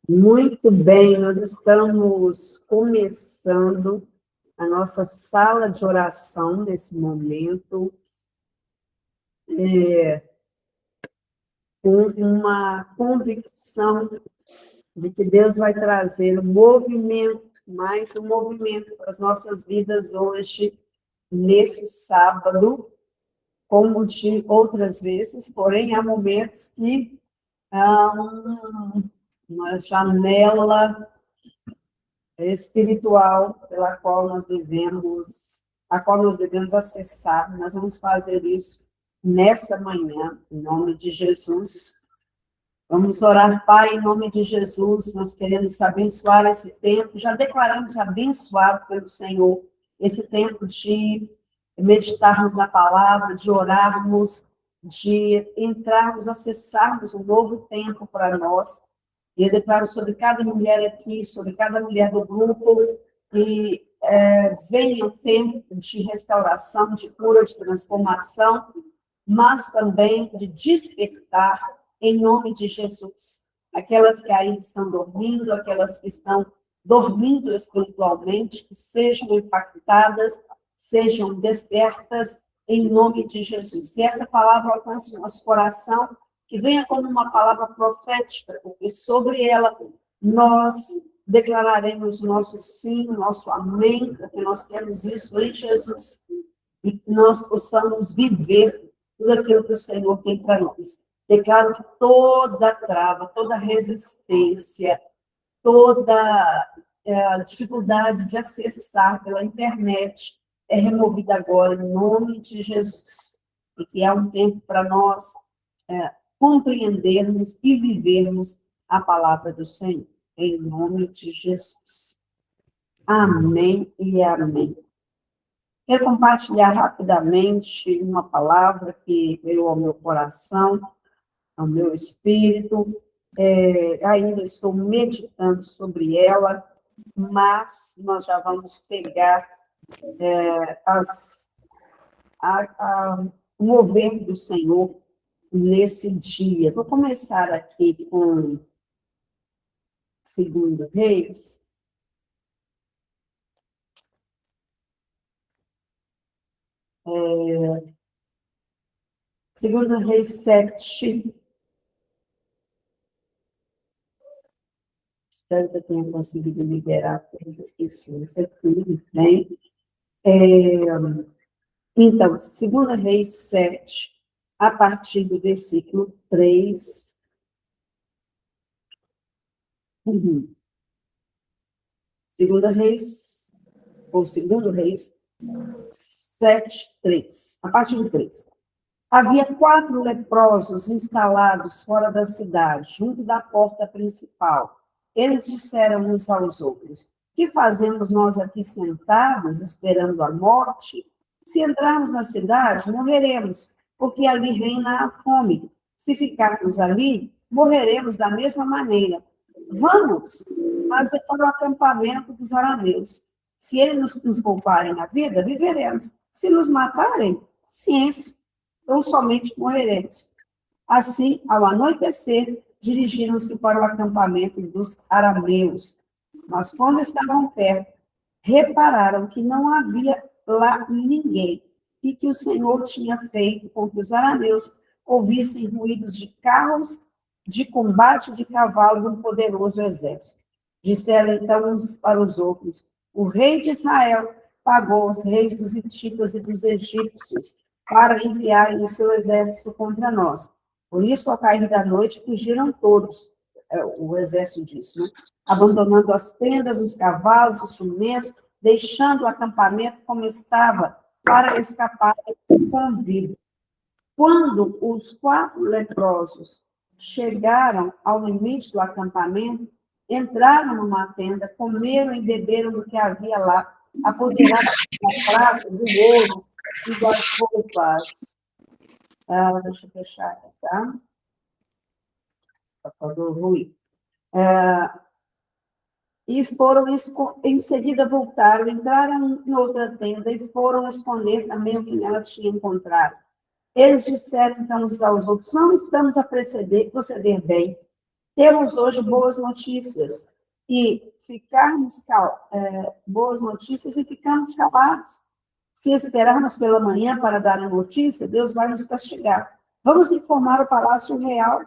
Muito bem, nós estamos começando a nossa sala de oração nesse momento, com uma convicção de que Deus vai trazer um movimento, mais um movimento para as nossas vidas hoje, nesse sábado, como de outras vezes, porém há momentos que há uma janela espiritual a qual nós devemos acessar. Nós vamos fazer isso nessa manhã, em nome de Jesus. Vamos orar, Pai, em nome de Jesus. Nós queremos abençoar esse tempo. Já declaramos abençoado pelo Senhor esse tempo de meditarmos na palavra, de orarmos, de entrarmos, acessarmos um novo tempo para nós. E eu declaro sobre cada mulher aqui, sobre cada mulher do grupo, que venha um tempo de restauração, de cura, de transformação, mas também de despertar em nome de Jesus. Aquelas que ainda estão dormindo, aquelas que estão dormindo espiritualmente, que sejam impactadas, sejam despertas em nome de Jesus. Que essa palavra alcance o nosso coração, que venha como uma palavra profética, porque sobre ela nós declararemos o nosso sim, o nosso amém, porque nós temos isso em Jesus, e que nós possamos viver tudo aquilo que o Senhor tem para nós. Declaro que toda trava, toda resistência, toda dificuldade de acessar pela internet é removida agora, em nome de Jesus. E que há um tempo para nós compreendermos e vivermos a palavra do Senhor, em nome de Jesus. Amém e amém. Quero compartilhar rapidamente uma palavra que veio ao meu coração, ao meu espírito. Ainda estou meditando sobre ela, mas nós já vamos pegar o mover do Senhor nesse dia. Vou começar aqui com 2 Reis. Segundo Reis 7. Espero que eu tenha conseguido liberar coisas que isso aqui, né? Então, 2 Reis 7, a partir do versículo 3. Segunda Reis, ou 2 Reis 7, 3, a partir do 3. Havia 4 leprosos instalados fora da cidade, junto da porta principal. Eles disseram uns aos outros: que fazemos nós aqui sentados, esperando a morte? Se entrarmos na cidade, morreremos, porque ali reina a fome. Se ficarmos ali, morreremos da mesma maneira. Vamos fazer para o acampamento dos arameus. Se eles nos pouparem a vida, viveremos. Se nos matarem, ciência, ou somente morreremos. Assim, ao anoitecer, dirigiram-se para o acampamento dos arameus. Mas quando estavam perto, repararam que não havia lá ninguém e que o Senhor tinha feito com que os arameus ouvissem ruídos de carros de combate de cavalo de um poderoso exército. Disseram então uns para os outros: o rei de Israel pagou os reis dos hititas e dos egípcios para enviarem o seu exército contra nós. Por isso, ao cair da noite, fugiram todos, o exército disso, né? Abandonando as tendas, os cavalos, os jumentos, deixando o acampamento como estava, para escapar com vida. Quando os 4 leprosos chegaram ao limite do acampamento, entraram numa tenda, comeram e beberam do que havia lá, apoderaram da prata, do ouro e das roupas. Deixa eu fechar aqui, tá? Para ruim. E foram, em seguida voltaram, entraram em outra tenda e foram esconder também o que nela tinha encontrado. Eles disseram então uns aos outros: não estamos a proceder bem. Temos hoje boas notícias e boas notícias e ficarmos calados. Se esperarmos pela manhã para dar a notícia, Deus vai nos castigar. Vamos informar o palácio real.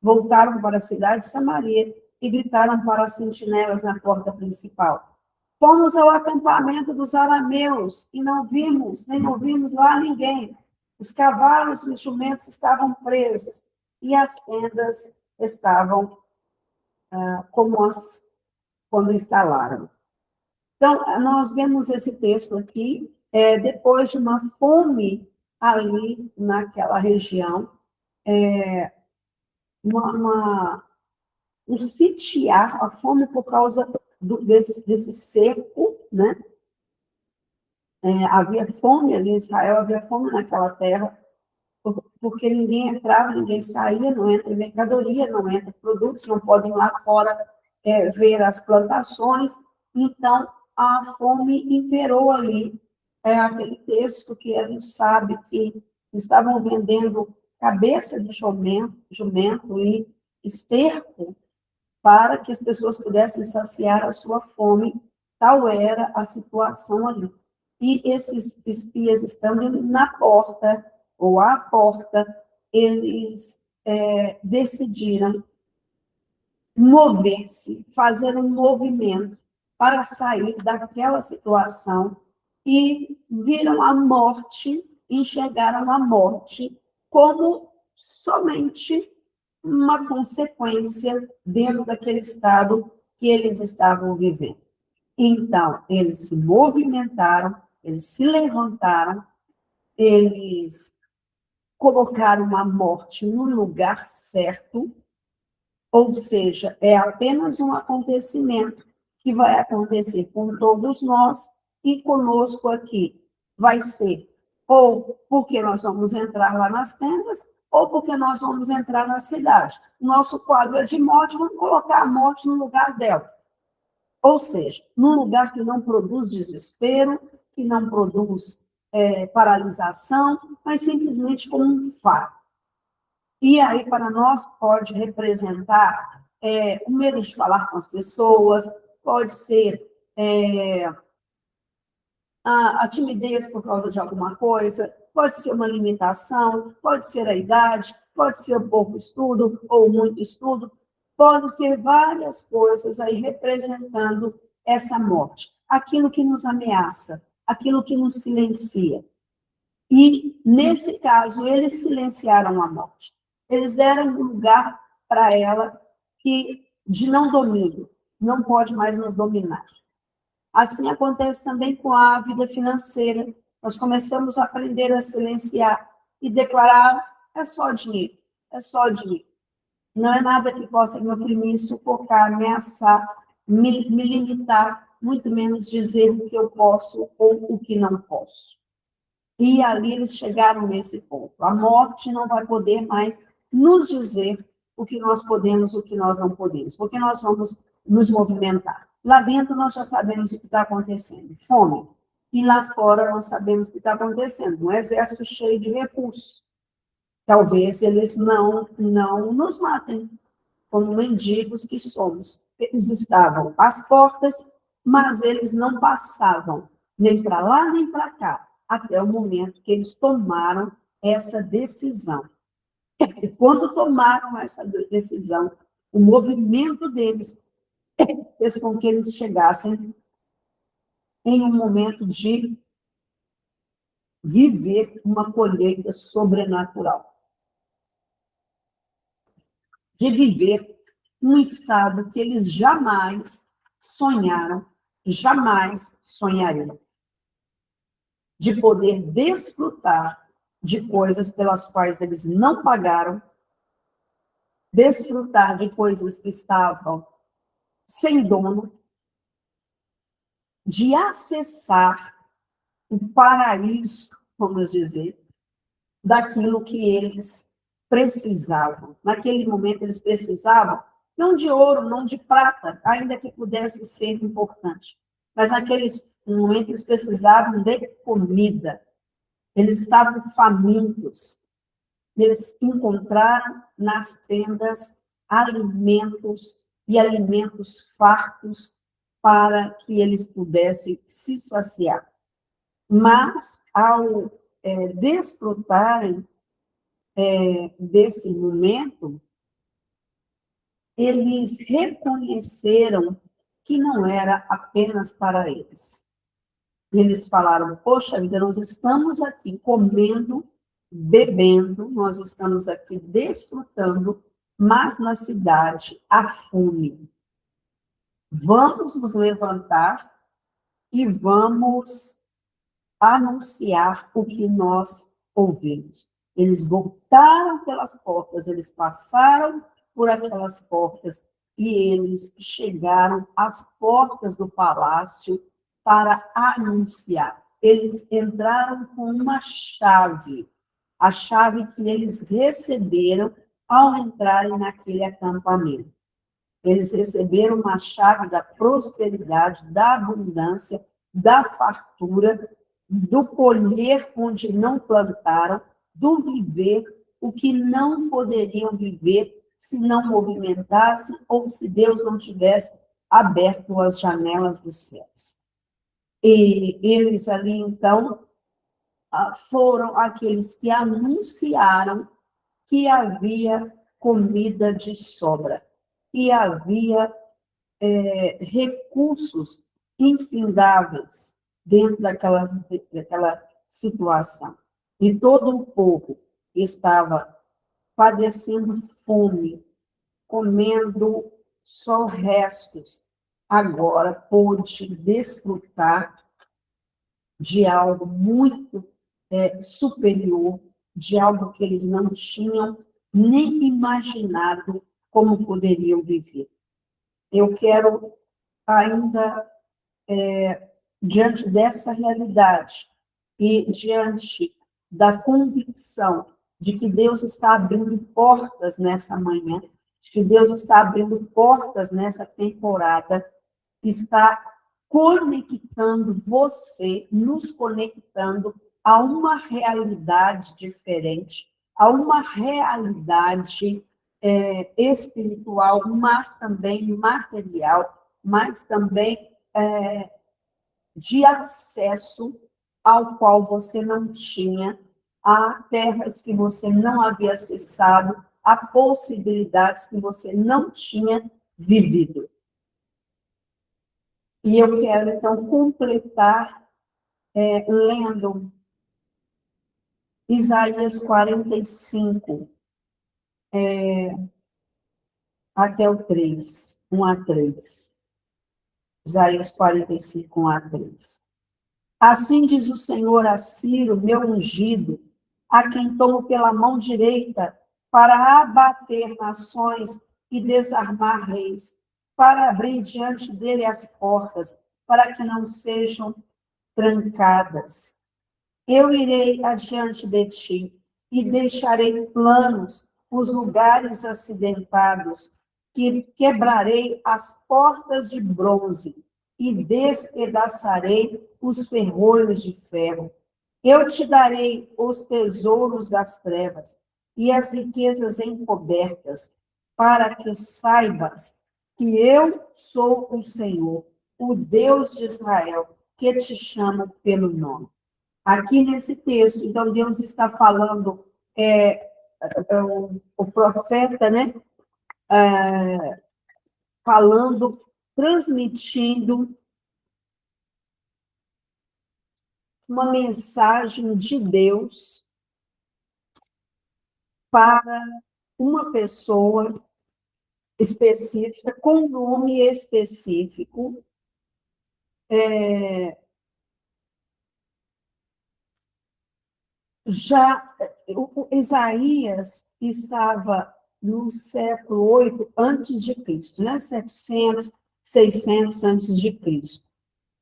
Voltaram para a cidade de Samaria e gritaram para as sentinelas na porta principal. Fomos ao acampamento dos arameus e não vimos, nem ouvimos lá ninguém. Os cavalos e os jumentos estavam presos e as tendas estavam quando instalaram. Então, nós vemos esse texto aqui, depois de uma fome ali naquela região, um sitiar, a fome por causa desse cerco, né? Havia fome ali em Israel, havia fome naquela terra, porque ninguém entrava, ninguém saía, não entra mercadoria, não entra produtos, não podem lá fora ver as plantações. Então, a fome imperou ali. Aquele texto que a gente sabe que estavam vendendo cabeça de jumento e esterco para que as pessoas pudessem saciar a sua fome, tal era a situação ali. E esses espias estando na porta, ou à porta, eles decidiram mover-se, fazer um movimento para sair daquela situação e viram a morte, enxergaram a morte como somente uma consequência dentro daquele estado que eles estavam vivendo. Então, eles se movimentaram, eles se levantaram, eles colocaram a morte no lugar certo, ou seja, é apenas um acontecimento que vai acontecer com todos nós e conosco aqui. Vai ser ou porque nós vamos entrar lá nas tendas, ou porque nós vamos entrar na cidade. Nosso quadro é de morte, vamos colocar a morte no lugar dela. Ou seja, num lugar que não produz desespero, que não produz paralisação, mas simplesmente como um fato. E aí, para nós, pode representar o medo de falar com as pessoas, pode ser a timidez por causa de alguma coisa, pode ser uma limitação, pode ser a idade, pode ser pouco estudo ou muito estudo, pode ser várias coisas aí representando essa morte. Aquilo que nos ameaça, aquilo que nos silencia. E, nesse caso, eles silenciaram a morte. Eles deram um lugar para ela de não domínio, não pode mais nos dominar. Assim acontece também com a vida financeira. Nós começamos a aprender a silenciar e declarar: é só dinheiro, é só dinheiro. Não é nada que possa me oprimir, sufocar, ameaçar, me limitar, muito menos dizer o que eu posso ou o que não posso. E ali eles chegaram nesse ponto. A morte não vai poder mais nos dizer o que nós podemos, o que nós não podemos, porque nós vamos nos movimentar. Lá dentro nós já sabemos o que está acontecendo, fome. E lá fora nós sabemos o que está acontecendo, um exército cheio de recursos. Talvez eles não nos matem, como mendigos que somos. Eles estavam às portas, mas eles não passavam nem para lá nem para cá, até o momento que eles tomaram essa decisão. E quando tomaram essa decisão, o movimento deles fez com que eles chegassem em um momento de viver uma colheita sobrenatural. De viver um estado que eles jamais sonharam, jamais sonhariam. De poder desfrutar de coisas pelas quais eles não pagaram, desfrutar de coisas que estavam sem dono, de acessar o paraíso, vamos dizer, daquilo que eles precisavam. Naquele momento, eles precisavam, não de ouro, não de prata, ainda que pudesse ser importante, mas naquele momento eles precisavam de comida. Eles estavam famintos. Eles encontraram nas tendas alimentos e alimentos fartos para que eles pudessem se saciar. Mas, ao desfrutarem desse momento, eles reconheceram que não era apenas para eles. Eles falaram, poxa vida, nós estamos aqui comendo, bebendo, nós estamos aqui desfrutando, mas na cidade há fome. Vamos nos levantar e vamos anunciar o que nós ouvimos. Eles voltaram pelas portas, eles passaram por aquelas portas e eles chegaram às portas do palácio para anunciar. Eles entraram com uma chave, a chave que eles receberam ao entrarem naquele acampamento. Eles receberam uma chave da prosperidade, da abundância, da fartura, do colher onde não plantaram, do viver o que não poderiam viver se não movimentassem ou se Deus não tivesse aberto as janelas dos céus. E eles ali, então, foram aqueles que anunciaram que havia comida de sobra, que havia recursos infindáveis dentro daquela situação. E todo o povo estava padecendo fome, comendo só restos, agora pôde desfrutar de algo muito superior, de algo que eles não tinham nem imaginado como poderiam viver. Eu quero ainda, diante dessa realidade e diante da convicção de que Deus está abrindo portas nessa manhã, de que Deus está abrindo portas nessa temporada, está conectando você, nos conectando a uma realidade diferente, a uma realidade espiritual, mas também material, mas também de acesso ao qual você não tinha, a terras que você não havia acessado, a possibilidades que você não tinha vivido. E eu quero, então, completar lendo Isaías 45, até o 3, 1 a 3. Isaías 45, 1 a 3. Assim diz o Senhor a Ciro, meu ungido, a quem tomo pela mão direita para abater nações e desarmar reis, para abrir diante dele as portas, para que não sejam trancadas. Eu irei adiante de ti e deixarei planos os lugares acidentados, que quebrarei as portas de bronze e despedaçarei os ferrolhos de ferro. Eu te darei os tesouros das trevas e as riquezas encobertas, para que saibas que eu sou o Senhor, o Deus de Israel, que te chama pelo nome. Aqui nesse texto, então, Deus está falando, o profeta, né? Falando, transmitindo uma mensagem de Deus para uma pessoa específica, com um nome específico, o Isaías estava no século 8 antes de Cristo, né? 700, 600 antes de Cristo.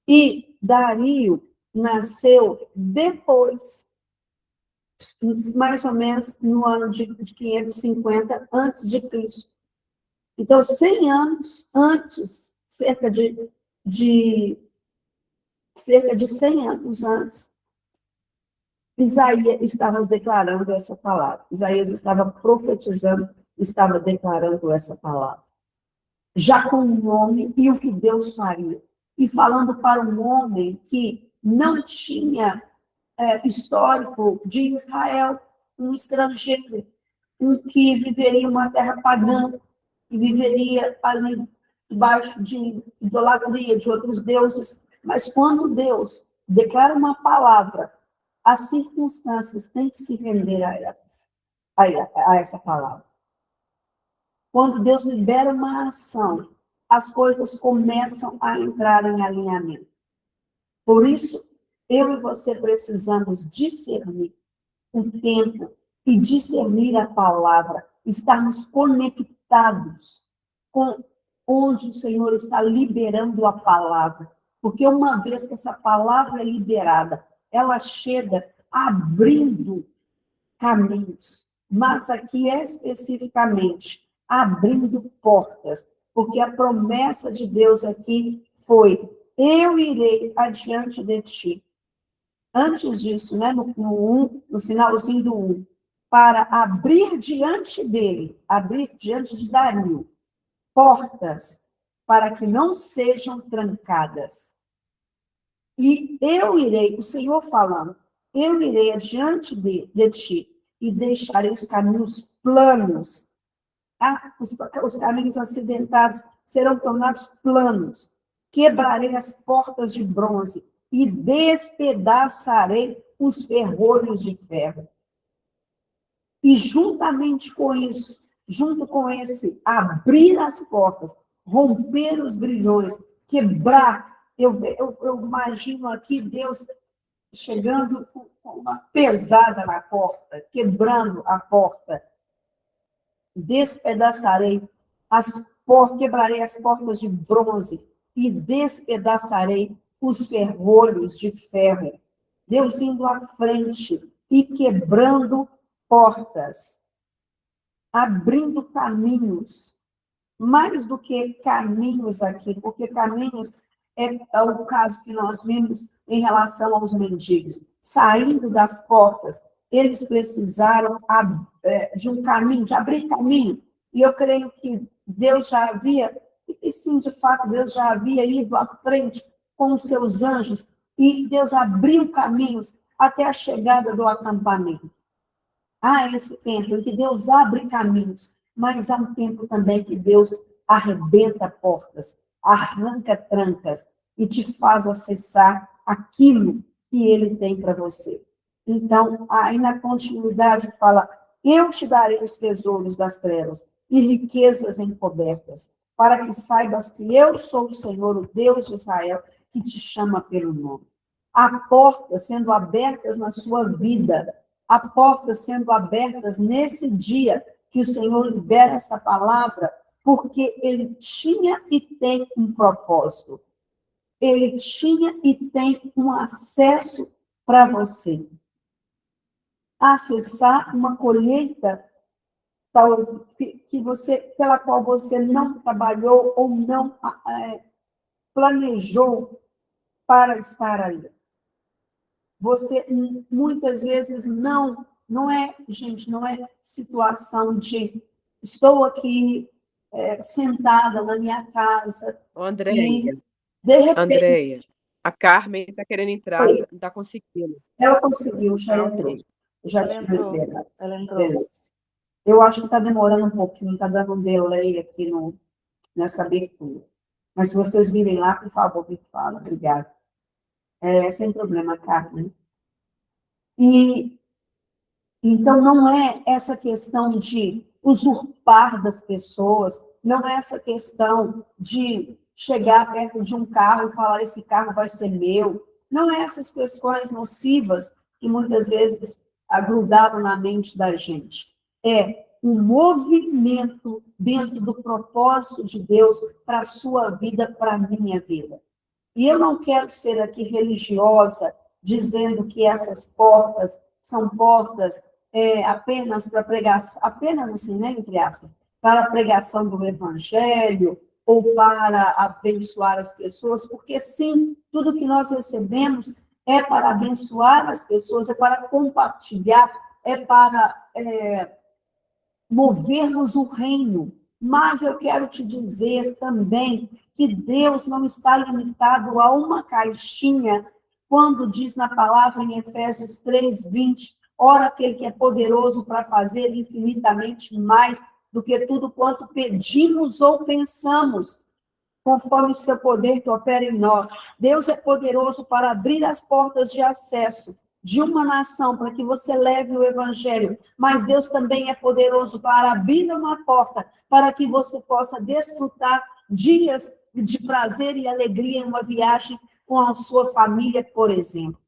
E Dario nasceu depois, mais ou menos no ano de 550 antes de Cristo. Então, 100 anos antes, cerca de 100 anos antes, Isaías estava declarando essa palavra. Isaías estava profetizando estava declarando essa palavra. Já com o nome e o que Deus faria. E falando para um homem que não tinha histórico de Israel, um estrangeiro, um que viveria em uma terra pagã, que viveria ali debaixo de idolatria, de outros deuses. Mas quando Deus declara uma palavra, as circunstâncias têm que se render a elas, a essa palavra. Quando Deus libera uma ação, as coisas começam a entrar em alinhamento. Por isso, eu e você precisamos discernir o tempo e discernir a palavra, estarmos conectados com onde o Senhor está liberando a palavra. Porque uma vez que essa palavra é liberada, ela chega abrindo caminhos, mas aqui especificamente abrindo portas, porque a promessa de Deus aqui foi: eu irei adiante de ti. Antes disso, né, no finalzinho do 1, para abrir diante dele, abrir diante de Dario, portas para que não sejam trancadas. E eu irei, o Senhor falando, eu irei adiante de ti e deixarei os caminhos planos. Os caminhos acidentados serão tornados planos. Quebrarei as portas de bronze e despedaçarei os ferrolhos de ferro. E juntamente com isso, junto com esse abrir as portas, romper os grilhões, quebrar, eu imagino aqui Deus chegando com uma pesada na porta, quebrando a porta. Despedaçarei as portas, quebrarei as portas de bronze e despedaçarei os ferrolhos de ferro. Deus indo à frente e quebrando portas, abrindo caminhos, mais do que caminhos aqui, porque caminhos é o caso que nós vimos em relação aos mendigos. Saindo das portas, eles precisaram de um caminho, de abrir caminho. E eu creio que Deus já havia, e sim, de fato, Deus já havia ido à frente com os seus anjos, e Deus abriu caminhos até a chegada do acampamento. Há esse tempo em que Deus abre caminhos, mas há um tempo também que Deus arrebenta portas, arranca trancas e te faz acessar aquilo que Ele tem para você. Então, aí na continuidade fala: eu te darei os tesouros das trevas e riquezas encobertas, para que saibas que eu sou o Senhor, o Deus de Israel, que te chama pelo nome. Há portas sendo abertas na sua vida, há portas sendo abertas nesse dia que o Senhor libera essa palavra, porque Ele tinha e tem um propósito. Ele tinha e tem um acesso para você. Acessar uma colheita pela qual você não trabalhou ou não planejou para estar ali. Você, muitas vezes, não é, gente, não é situação de estou aqui sentada na minha casa Andréia, e, de repente... Andréia, a Carmen está querendo entrar, não está conseguindo. Ela conseguiu, já entrou. Já te liberado. Ela entrou. Beleza. Eu acho que está demorando um pouquinho, está dando um delay aqui nessa abertura. Mas se vocês virem lá, por favor, me fala. Obrigada. Sem problema, Carmen. E então não é essa questão de usurpar das pessoas, não é essa questão de chegar perto de um carro e falar: esse carro vai ser meu. Não é essas questões nocivas que muitas vezes agrudaram na mente da gente. É um movimento dentro do propósito de Deus para a sua vida, para a minha vida. E eu não quero ser aqui religiosa, dizendo que essas portas são portas apenas para pregação, apenas assim, né, entre aspas, para a pregação do evangelho ou para abençoar as pessoas, porque sim, tudo que nós recebemos é para abençoar as pessoas, é para compartilhar, é para movermos o reino. Mas eu quero te dizer também que Deus não está limitado a uma caixinha, quando diz na palavra em Efésios 3:20, ora aquele que é poderoso para fazer infinitamente mais do que tudo quanto pedimos ou pensamos, conforme o seu poder que opera em nós. Deus é poderoso para abrir as portas de acesso de uma nação para que você leve o evangelho, mas Deus também é poderoso para abrir uma porta para que você possa desfrutar dias de prazer e alegria em uma viagem com a sua família, por exemplo.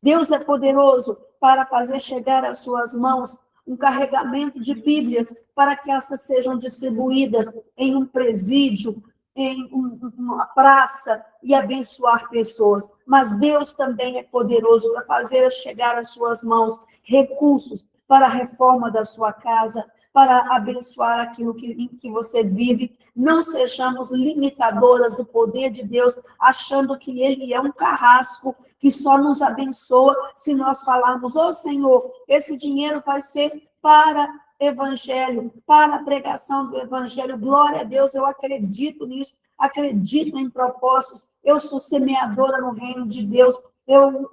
Deus é poderoso para fazer chegar às suas mãos um carregamento de Bíblias para que essas sejam distribuídas em um presídio, em uma praça e abençoar pessoas. Mas Deus também é poderoso para fazer chegar às suas mãos recursos para a reforma da sua casa, para abençoar aquilo em que você vive. Não sejamos limitadoras do poder de Deus, achando que Ele é um carrasco que só nos abençoa se nós falarmos: ô Senhor, esse dinheiro vai ser para evangelho, para a pregação do evangelho. Glória a Deus, eu acredito nisso, acredito em propósitos, eu sou semeadora no reino de Deus, eu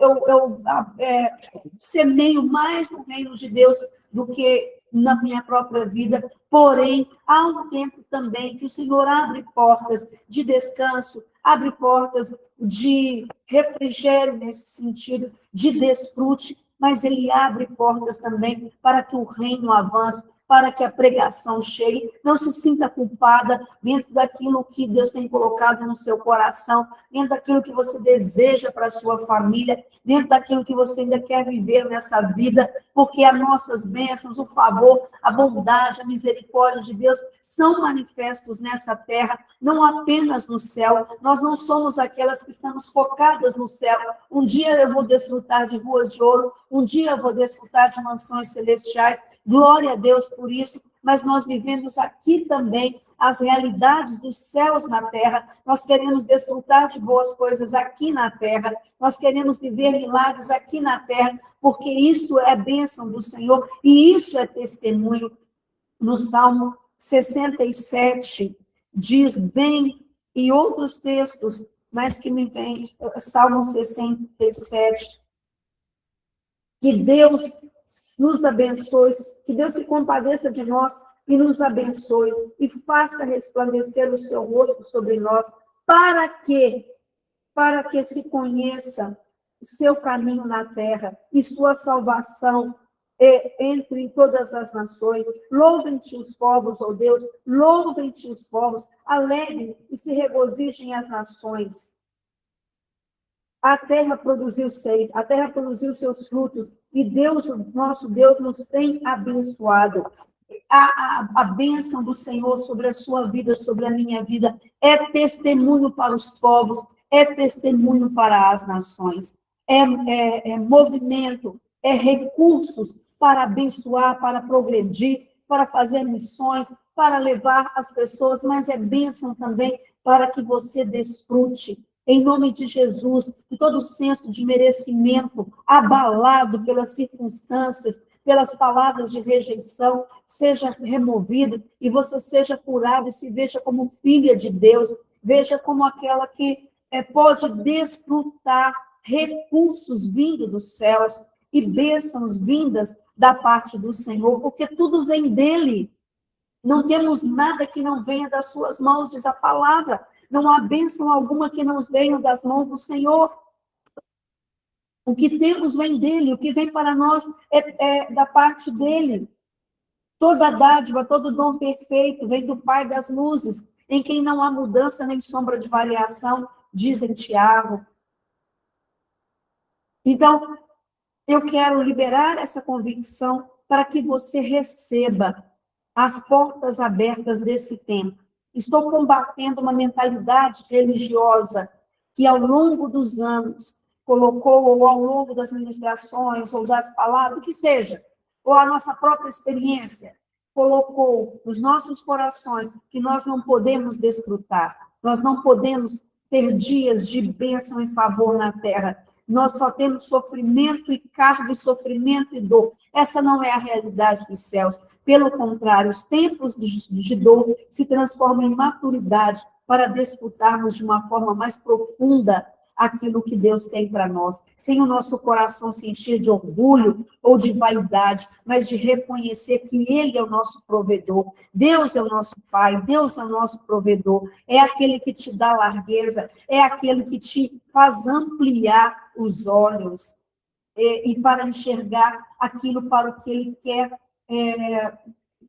semeio mais no reino de Deus do que na minha própria vida. Porém, há um tempo também que o Senhor abre portas de descanso, abre portas de refrigério nesse sentido, de desfrute, mas Ele abre portas também para que o reino avance, para que a pregação chegue. Não se sinta culpada dentro daquilo que Deus tem colocado no seu coração, dentro daquilo que você deseja para a sua família, dentro daquilo que você ainda quer viver nessa vida, porque as nossas bênçãos, o favor, a bondade, a misericórdia de Deus são manifestos nessa terra, não apenas no céu. Nós não somos aquelas que estamos focadas no céu. Um dia eu vou desfrutar de ruas de ouro, um dia eu vou desfrutar de mansões celestiais. Glória a Deus por isso, mas nós vivemos aqui também as realidades dos céus na terra. Nós queremos desfrutar de boas coisas aqui na terra, nós queremos viver milagres aqui na terra, porque isso é bênção do Senhor e isso é testemunho. No Salmo 67 diz bem, e outros textos, mas que me vem, Salmo 67, que Deus nos abençoe, que Deus se compadeça de nós e nos abençoe e faça resplandecer o seu rosto sobre nós, para que se conheça o seu caminho na terra e sua salvação entre todas as nações. Louvem-te os povos, ó Deus, louvem-te os povos, alegrem e se regozijem as nações. A terra produziu seus frutos, e Deus, nosso Deus, nos tem abençoado. A bênção do Senhor sobre a sua vida, sobre a minha vida, é testemunho para os povos, é testemunho para as nações, é movimento, é recursos para abençoar, para progredir, para fazer missões, para levar as pessoas, mas é bênção também para que você desfrute. Em nome de Jesus, que todo senso de merecimento abalado pelas circunstâncias, pelas palavras de rejeição, seja removido e você seja curado e se veja como filha de Deus, veja como aquela que pode desfrutar recursos vindos dos céus e bênçãos vindas da parte do Senhor, porque tudo vem dele. Não temos nada que não venha das suas mãos, diz a palavra. Não há bênção alguma que não venha das mãos do Senhor. O que temos vem dele, o que vem para nós é da parte dele. Toda dádiva, todo dom perfeito vem do Pai das luzes, em quem não há mudança nem sombra de variação, diz em Tiago. Então, eu quero liberar essa convicção para que você receba as portas abertas desse tempo. Estou combatendo uma mentalidade religiosa que, ao longo dos anos, colocou, ou ao longo das ministrações, ou das palavras, o que seja, ou a nossa própria experiência, colocou nos nossos corações que nós não podemos desfrutar, nós não podemos ter dias de bênção e favor na terra. Nós só temos sofrimento e carga, e sofrimento e dor. Essa não é a realidade dos céus. Pelo contrário, os tempos de dor se transformam em maturidade para desfrutarmos de uma forma mais profunda aquilo que Deus tem para nós, sem o nosso coração se encher de orgulho ou de vaidade, mas de reconhecer que Ele é o nosso provedor, Deus é o nosso Pai, Deus é o nosso provedor, é aquele que te dá largueza, é aquele que te faz ampliar os olhos e para enxergar aquilo para o que Ele quer,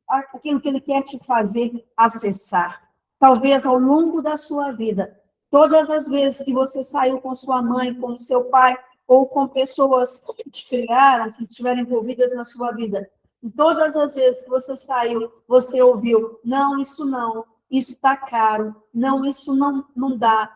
aquilo que Ele quer te fazer acessar. Talvez ao longo da sua vida, todas as vezes que você saiu com sua mãe, com seu pai, ou com pessoas que te criaram, que estiveram envolvidas na sua vida, e todas as vezes que você saiu, você ouviu, não, isso está caro, não, isso não dá,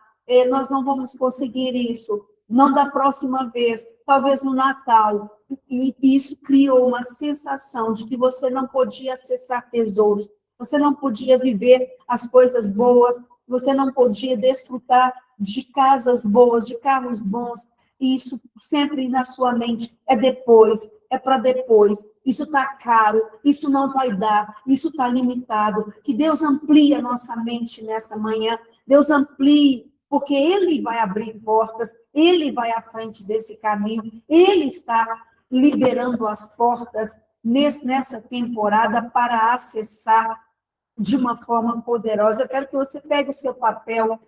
nós não vamos conseguir isso, não da próxima vez, talvez no Natal, e isso criou uma sensação de que você não podia acessar tesouros, você não podia viver as coisas boas, você não podia desfrutar de casas boas, de carros bons, e isso sempre na sua mente é depois, é para depois, isso está caro, isso não vai dar, isso está limitado. Que Deus amplie a nossa mente nessa manhã, Deus amplie, porque Ele vai abrir portas, Ele vai à frente desse caminho, Ele está liberando as portas nessa temporada para acessar de uma forma poderosa. Eu quero que você pegue o seu papel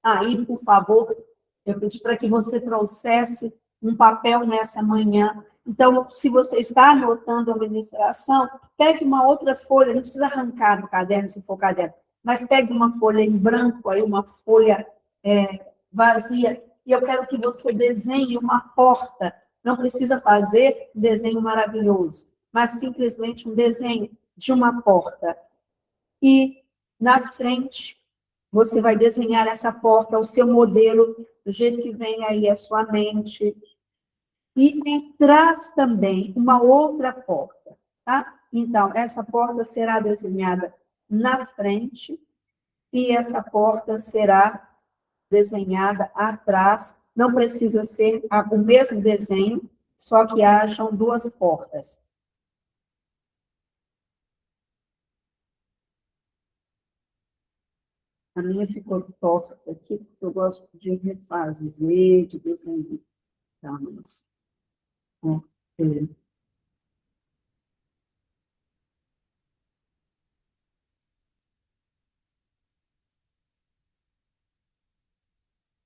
aí, por favor. Eu pedi para que você trouxesse um papel nessa manhã. Então, se você está anotando a ministração, pegue uma outra folha, não precisa arrancar do caderno, se for caderno, mas pegue uma folha em branco, aí uma folha vazia, e eu quero que você desenhe uma porta. Não precisa fazer um desenho maravilhoso, mas simplesmente um desenho de uma porta. E na frente, você vai desenhar essa porta, o seu modelo, do jeito que vem aí a sua mente. E atrás também uma outra porta, tá? Então, essa porta será desenhada na frente e essa porta será desenhada atrás. Não precisa ser o mesmo desenho, só que hajam duas portas. A minha ficou torta aqui, porque eu gosto de refazer, de desenhar.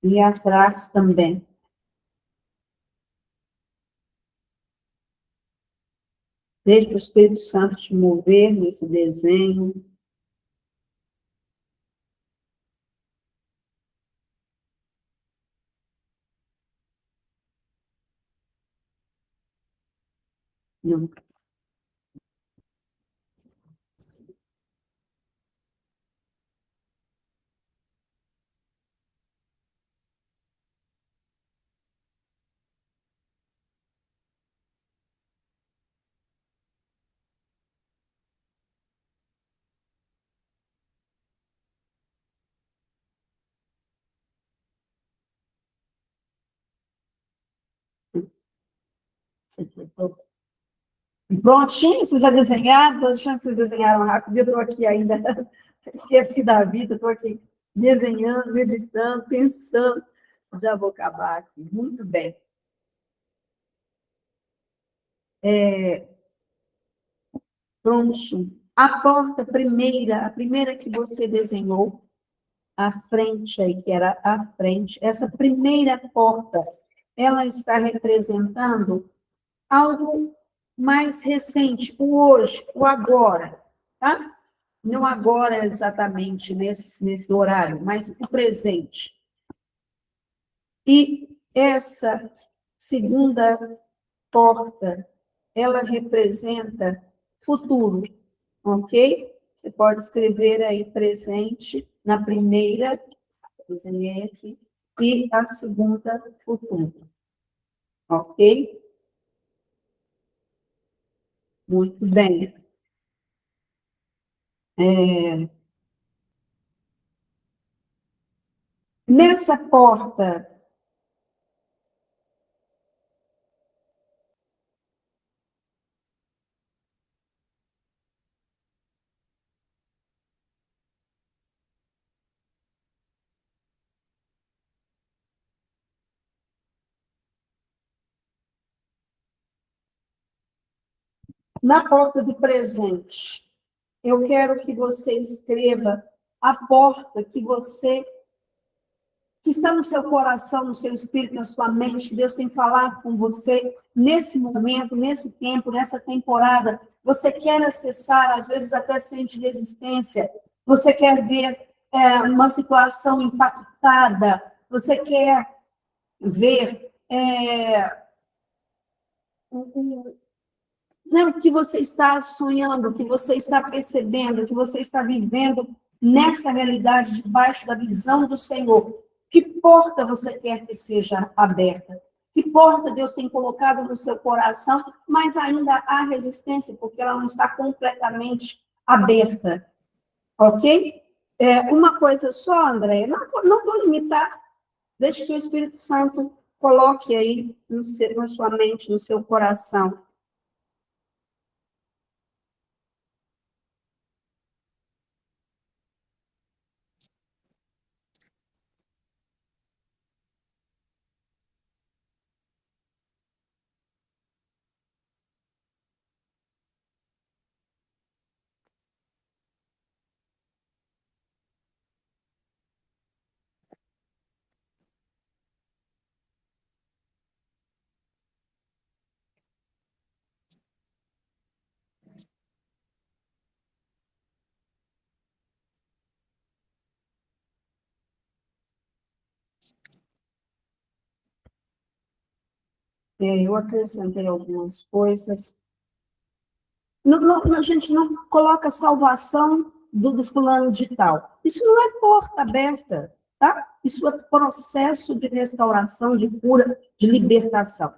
E atrás também. Deixe o Espírito Santo te mover nesse desenho. Não. Prontinho, vocês já desenharam? Estou achando que vocês desenharam rápido. Eu estou aqui ainda, esqueci da vida, estou aqui desenhando, meditando, pensando. Já vou acabar aqui. Muito bem. Prontinho. A porta primeira, a primeira que você desenhou, a frente aí, que era a frente, essa primeira porta, ela está representando algo mais recente, o hoje, o agora, tá? Não agora exatamente nesse horário, mas o presente. E essa segunda porta, ela representa futuro, ok? Você pode escrever aí presente na primeira, desenhei aqui, e a segunda, futuro, ok? Muito bem. Nessa porta, Na porta do presente, eu quero que você escreva a porta que está no seu coração, no seu espírito, na sua mente, que Deus tem falado com você nesse momento, nesse tempo, nessa temporada. Você quer acessar, às vezes até sente resistência, você quer ver uma situação impactada, você quer ver o que você está sonhando, o que você está percebendo, o que você está vivendo nessa realidade, debaixo da visão do Senhor. Que porta você quer que seja aberta? Que porta Deus tem colocado no seu coração, mas ainda há resistência, porque ela não está completamente aberta. Ok? Uma coisa só, André, não vou limitar, deixe que o Espírito Santo coloque aí na sua mente, no seu coração. Eu acrescentei algumas coisas. A gente não coloca salvação do fulano de tal. Isso não é porta aberta, tá? Isso é processo de restauração, de cura, de libertação.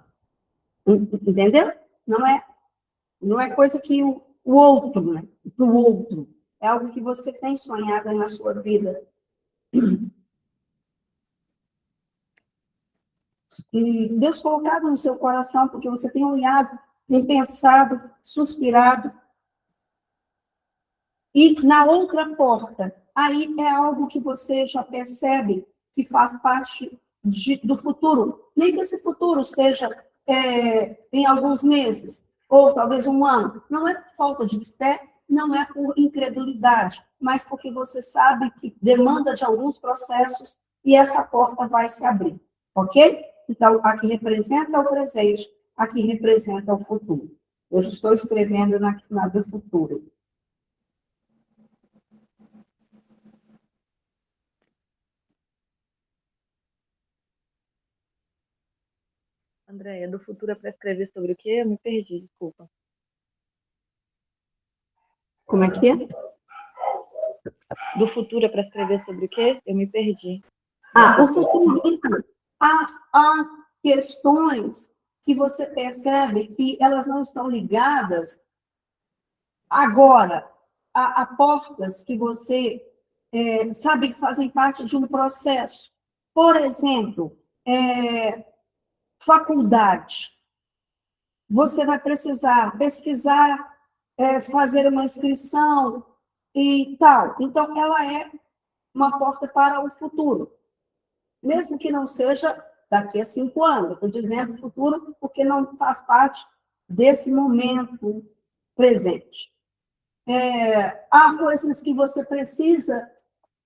Entendeu? Não é coisa que o outro, né? Do outro. É algo que você tem sonhado na sua vida. E Deus colocado no seu coração, porque você tem olhado, tem pensado, suspirado. E na outra porta, aí é algo que você já percebe que faz parte do futuro. Nem que esse futuro seja em alguns meses, ou talvez um ano. Não é por falta de fé, não é por incredulidade, mas porque você sabe que demanda de alguns processos e essa porta vai se abrir, ok? Então, aqui representa o presente, aqui representa o futuro. Eu estou escrevendo na do futuro. Andréia, do futuro é para escrever sobre o quê? Eu me perdi, desculpa. Como é que é? Do futuro é para escrever sobre o quê? Eu me perdi. O futuro, então, há questões que você percebe que elas não estão ligadas agora a portas que você sabe que fazem parte de um processo. Por exemplo, faculdade. Você vai precisar pesquisar, fazer uma inscrição e tal. Então, ela é uma porta para o futuro. Mesmo que não seja daqui a 5 anos. Estou dizendo futuro porque não faz parte desse momento presente. Há coisas que você precisa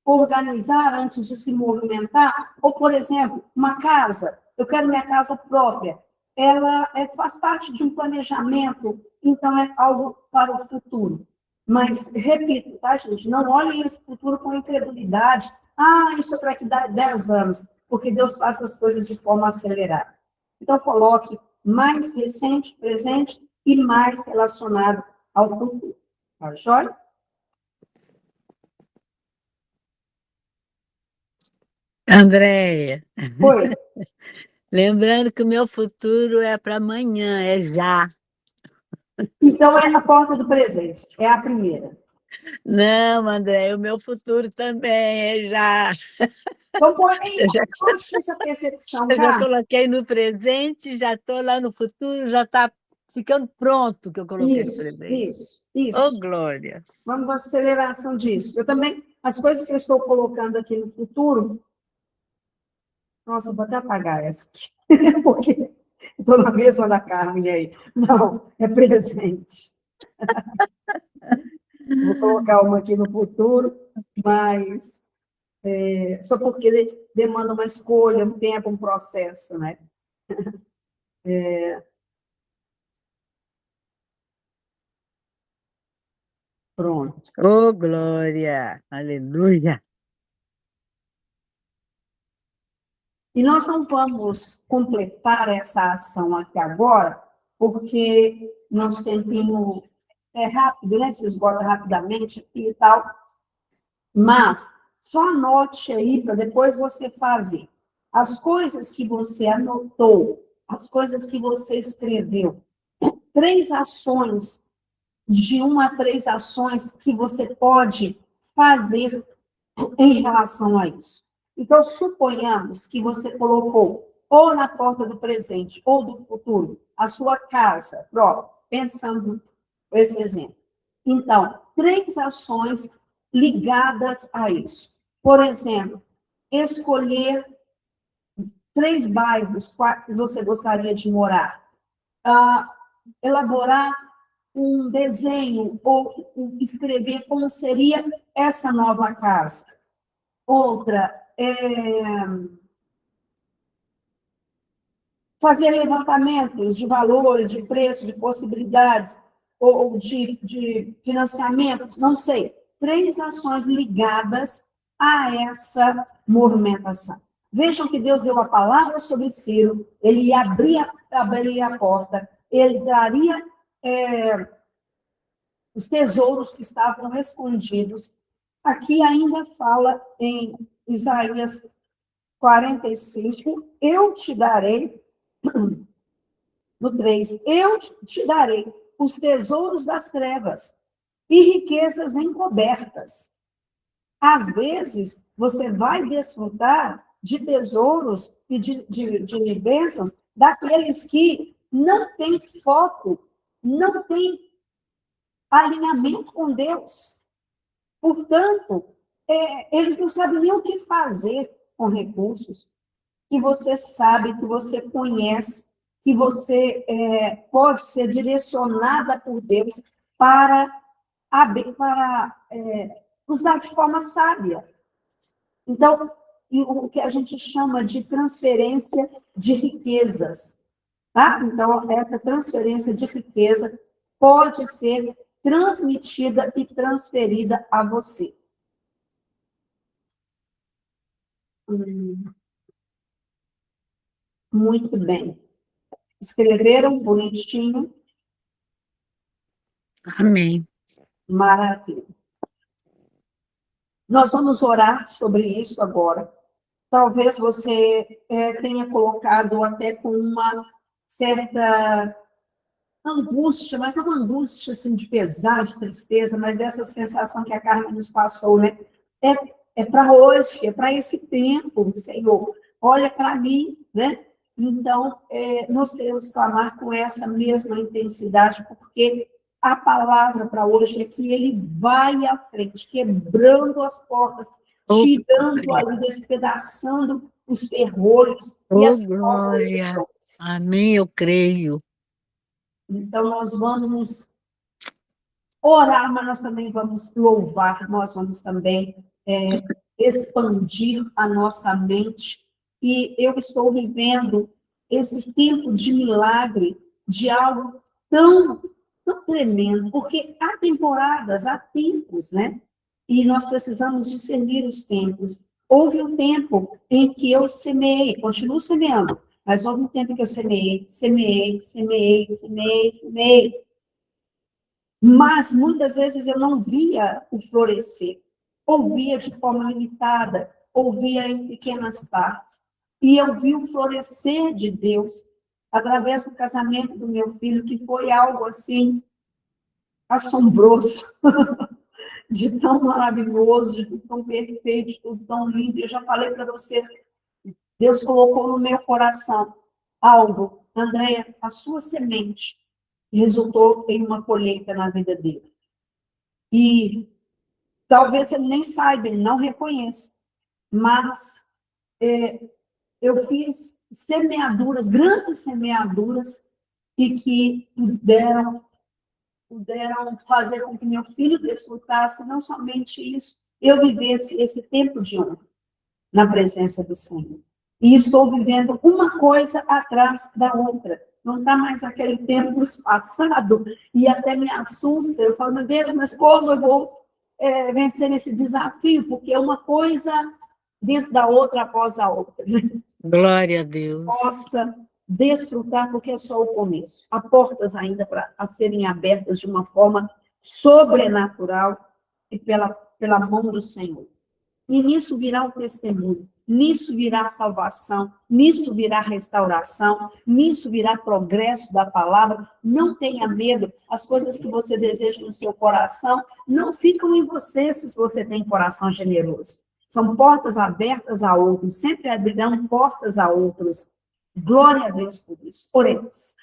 organizar antes de se movimentar, ou, por exemplo, uma casa. Eu quero minha casa própria. Ela faz parte de um planejamento, então é algo para o futuro. Mas, repito, tá, gente? Não olhem esse futuro com incredulidade. Isso é para que dá 10 anos, porque Deus faz as coisas de forma acelerada. Então, coloque mais recente, presente e mais relacionado ao futuro. Tá joia? Andréia, Oi. lembrando que o meu futuro é para amanhã, é já. Então, é a porta do presente, é a primeira. Não, Andréia, o meu futuro também é já. Então, põe aí, Eu já, essa percepção, eu já tá? coloquei no presente, já estou lá no futuro, já está ficando pronto o que eu coloquei no presente. Ô, Glória! Vamos para a aceleração disso. Eu também, as coisas que eu estou colocando aqui no futuro, nossa, vou até apagar essa aqui, porque estou na mesma da Carmen aí. Não, é presente. Vou colocar uma aqui no futuro, mas só porque demanda uma escolha, um tempo, um processo, né? Pronto. Oh, glória! Aleluia! E nós não vamos completar essa ação aqui agora, porque nosso tempinho é rápido, né? Se esgota rapidamente aqui e tal. Mas só anote aí para depois você fazer. As coisas que você anotou, as coisas que você escreveu, 3 ações, de 1 a 3 ações que você pode fazer em relação a isso. Então, suponhamos que você colocou ou na porta do presente ou do futuro a sua casa própria, pensando nesse exemplo. Então, 3 ações ligadas a isso. Por exemplo, escolher 3 bairros que você gostaria de morar. Elaborar um desenho ou escrever como seria essa nova casa. Outra, fazer levantamentos de valores, de preços, de possibilidades, ou de financiamentos, não sei. 3 ações ligadas a essa movimentação. Vejam que Deus deu a palavra sobre Ciro, ele abriria a porta, ele daria os tesouros que estavam escondidos. Aqui ainda fala em Isaías 45, eu te darei, no 3, eu te darei os tesouros das trevas e riquezas encobertas. Às vezes, você vai desfrutar de tesouros e de bênçãos daqueles que não têm foco, não têm alinhamento com Deus. Portanto, eles não sabem nem o que fazer com recursos que você sabe, que você conhece, que você pode ser direcionada por Deus para usar de forma sábia. Então, o que a gente chama de transferência de riquezas. Tá? Então, essa transferência de riqueza pode ser transmitida e transferida a você. Muito bem. Escreveram bonitinho? Amém. Maravilha. Nós vamos orar sobre isso agora. Talvez você tenha colocado até com uma certa angústia, mas não uma angústia assim, de pesar, de tristeza, mas dessa sensação que a Carmen nos passou, né? É para hoje, é para esse tempo, Senhor. Olha para mim, né? Então, nós queremos clamar com essa mesma intensidade, porque a palavra para hoje é que ele vai à frente, quebrando as portas, tirando ali, despedaçando os ferrolhos e as portas de bronze. Amém, eu creio. Então, nós vamos orar, mas nós também vamos louvar, nós vamos também expandir a nossa mente. E eu estou vivendo esse tempo de milagre, de algo tão tremendo, porque há temporadas, há tempos, né? E nós precisamos discernir os tempos. Houve um tempo em que eu semeei, continuo semeando, mas houve um tempo em que eu semeei. Mas muitas vezes eu não via o florescer, ouvia de forma limitada, ouvia em pequenas partes. E eu vi o florescer de Deus através do casamento do meu filho, que foi algo assim assombroso, de tão maravilhoso, de tudo tão perfeito, de tudo tão lindo. Eu já falei para vocês, Deus colocou no meu coração algo. Andréia, a sua semente resultou em uma colheita na vida dele. E talvez ele nem saiba, ele não reconheça, mas eu fiz semeaduras, grandes semeaduras, e que deram puderam fazer com que meu filho desfrutasse não somente isso, eu vivesse esse tempo de honra na presença do Senhor. E estou vivendo uma coisa atrás da outra. Não está mais aquele tempo passado, e até me assusta. Eu falo, meu Deus, mas como eu vou vencer esse desafio? Porque é uma coisa dentro da outra após a outra. Glória a Deus. Possa desfrutar, porque é só o começo. Há portas ainda a serem abertas de uma forma sobrenatural e pela mão do Senhor. E nisso virá o testemunho, nisso virá a salvação, nisso virá a restauração, nisso virá progresso da palavra. Não tenha medo, as coisas que você deseja no seu coração não ficam em você se você tem coração generoso. São portas abertas a outros, sempre abrirão portas a outros. Glória a Deus por isso. Oremos.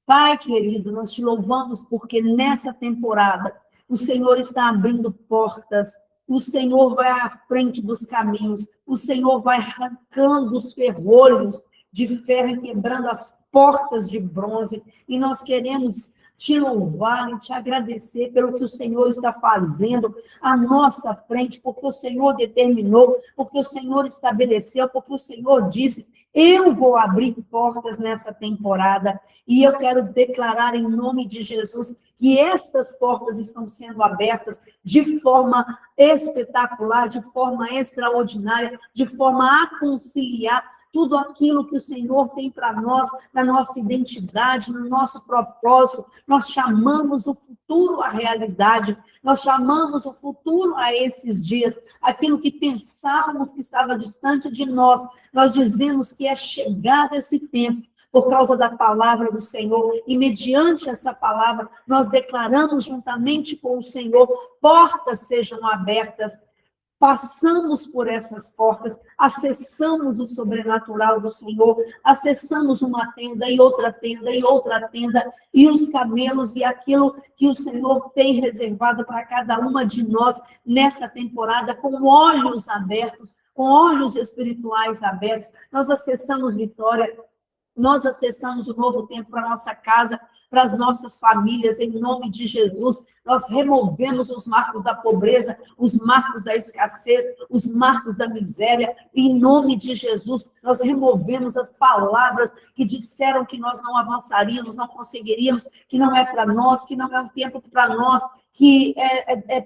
Pai querido, nós te louvamos porque nessa temporada o Senhor está abrindo portas, o Senhor vai à frente dos caminhos, o Senhor vai arrancando os ferrolhos de ferro e quebrando as portas de bronze, e nós queremos te louvar e te agradecer pelo que o Senhor está fazendo à nossa frente, porque o Senhor determinou, porque o Senhor estabeleceu, porque o Senhor disse, eu vou abrir portas nessa temporada, e eu quero declarar em nome de Jesus que estas portas estão sendo abertas de forma espetacular, de forma extraordinária, de forma a conciliar tudo aquilo que o Senhor tem para nós, na nossa identidade, no nosso propósito. Nós chamamos o futuro à realidade, nós chamamos o futuro a esses dias, aquilo que pensávamos que estava distante de nós, nós dizemos que é chegado esse tempo, por causa da palavra do Senhor, e mediante essa palavra, nós declaramos juntamente com o Senhor, portas sejam abertas, passamos por essas portas, acessamos o sobrenatural do Senhor, acessamos uma tenda e outra tenda e outra tenda, e os camelos e aquilo que o Senhor tem reservado para cada uma de nós nessa temporada, com olhos abertos, com olhos espirituais abertos, nós acessamos vitória, nós acessamos o novo tempo para a nossa casa, para as nossas famílias, em nome de Jesus. Nós removemos os marcos da pobreza, os marcos da escassez, os marcos da miséria, e em nome de Jesus, nós removemos as palavras que disseram que nós não avançaríamos, não conseguiríamos, que não é para nós, que não é um tempo para nós, que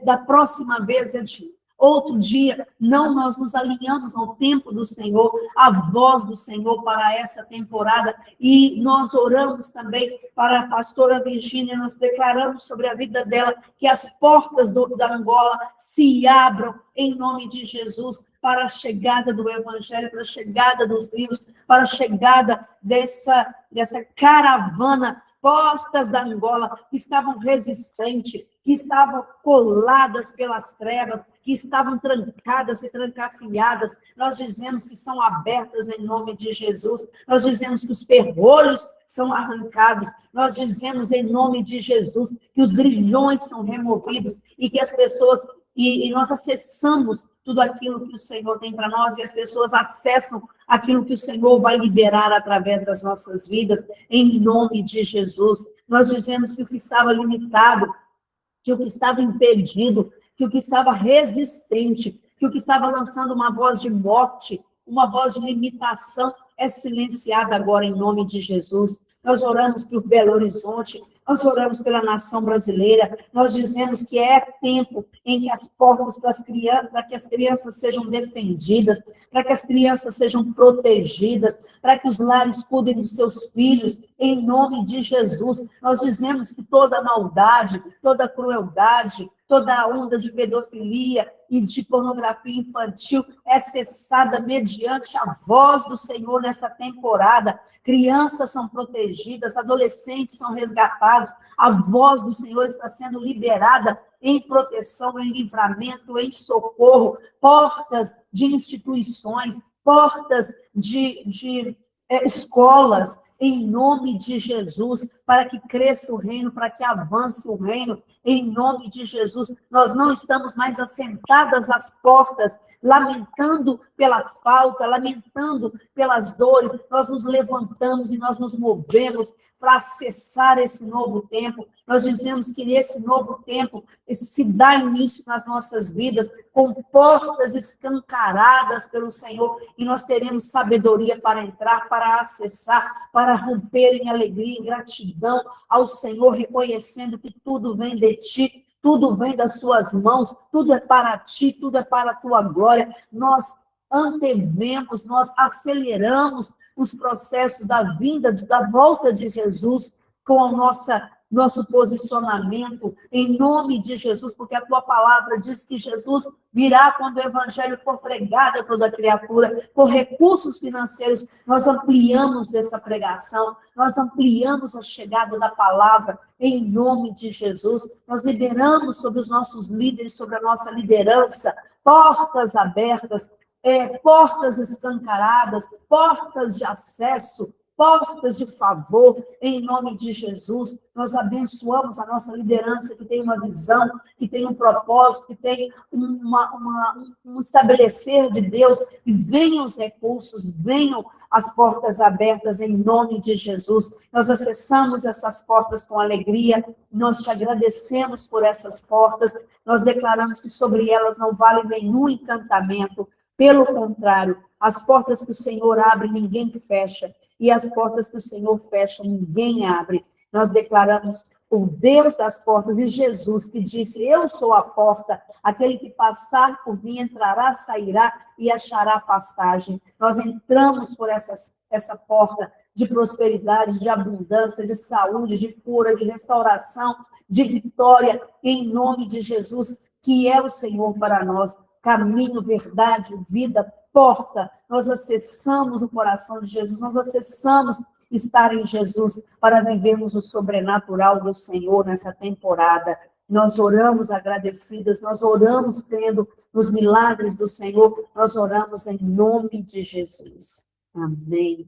da próxima vez é de outro dia. Não, nós nos alinhamos ao tempo do Senhor, à voz do Senhor para essa temporada, e nós oramos também para a pastora Virgínia, nós declaramos sobre a vida dela que as portas da Angola se abram em nome de Jesus para a chegada do Evangelho, para a chegada dos livros, para a chegada dessa caravana, portas da Angola que estavam resistentes, que estavam coladas pelas trevas, que estavam trancadas e trancafiadas, nós dizemos que são abertas em nome de Jesus, nós dizemos que os ferrolhos são arrancados, nós dizemos em nome de Jesus que os grilhões são removidos e que as pessoas, e nós acessamos tudo aquilo que o Senhor tem para nós, e as pessoas acessam aquilo que o Senhor vai liberar através das nossas vidas, em nome de Jesus. Nós dizemos que o que estava limitado, que o que estava impedido, que o que estava resistente, que o que estava lançando uma voz de morte, uma voz de limitação, é silenciada agora em nome de Jesus. Nós oramos por Belo Horizonte, nós oramos pela nação brasileira, nós dizemos que é tempo em que as portas para que as crianças sejam defendidas, para que as crianças sejam protegidas, para que os lares cuidem dos seus filhos, em nome de Jesus. Nós dizemos que toda maldade, toda crueldade, toda onda de pedofilia e de pornografia infantil é cessada mediante a voz do Senhor nessa temporada. Crianças são protegidas, adolescentes são resgatados, a voz do Senhor está sendo liberada em proteção, em livramento, em socorro, portas de instituições, portas de escolas, em nome de Jesus, para que cresça o reino, para que avance o reino, em nome de Jesus. Nós não estamos mais assentadas às portas, lamentando pela falta, lamentando pelas dores, nós nos levantamos e nós nos movemos para acessar esse novo tempo. Nós dizemos que nesse novo tempo se dá início nas nossas vidas com portas escancaradas pelo Senhor, e nós teremos sabedoria para entrar, para acessar, para romper em alegria, em gratidão ao Senhor, reconhecendo que tudo vem de Ti, tudo vem das Suas mãos, tudo é para Ti, tudo é para a Tua glória. Nós antevemos, nós aceleramos os processos da vinda, da volta de Jesus com a nosso posicionamento, em nome de Jesus, porque a Tua palavra diz que Jesus virá quando o Evangelho for pregado a toda criatura, com recursos financeiros. Nós ampliamos essa pregação, nós ampliamos a chegada da palavra, em nome de Jesus. Nós liberamos sobre os nossos líderes, sobre a nossa liderança, portas abertas, portas escancaradas, portas de acesso, portas de favor, em nome de Jesus. Nós abençoamos a nossa liderança, que tem uma visão, que tem um propósito, que tem um estabelecer de Deus, que venham os recursos, venham as portas abertas, em nome de Jesus. Nós acessamos essas portas com alegria, nós te agradecemos por essas portas, nós declaramos que sobre elas não vale nenhum encantamento. Pelo contrário, as portas que o Senhor abre, ninguém fecha. E as portas que o Senhor fecha, ninguém abre. Nós declaramos o Deus das portas e Jesus, que disse: eu sou a porta, aquele que passar por mim entrará, sairá e achará pastagem. Nós entramos por essa porta de prosperidade, de abundância, de saúde, de cura, de restauração, de vitória, em nome de Jesus, que é o Senhor para nós. Caminho, verdade, vida, porta. Nós acessamos o coração de Jesus, nós acessamos estar em Jesus para vivermos o sobrenatural do Senhor nessa temporada. Nós oramos agradecidas, nós oramos crendo nos milagres do Senhor, nós oramos em nome de Jesus. Amém.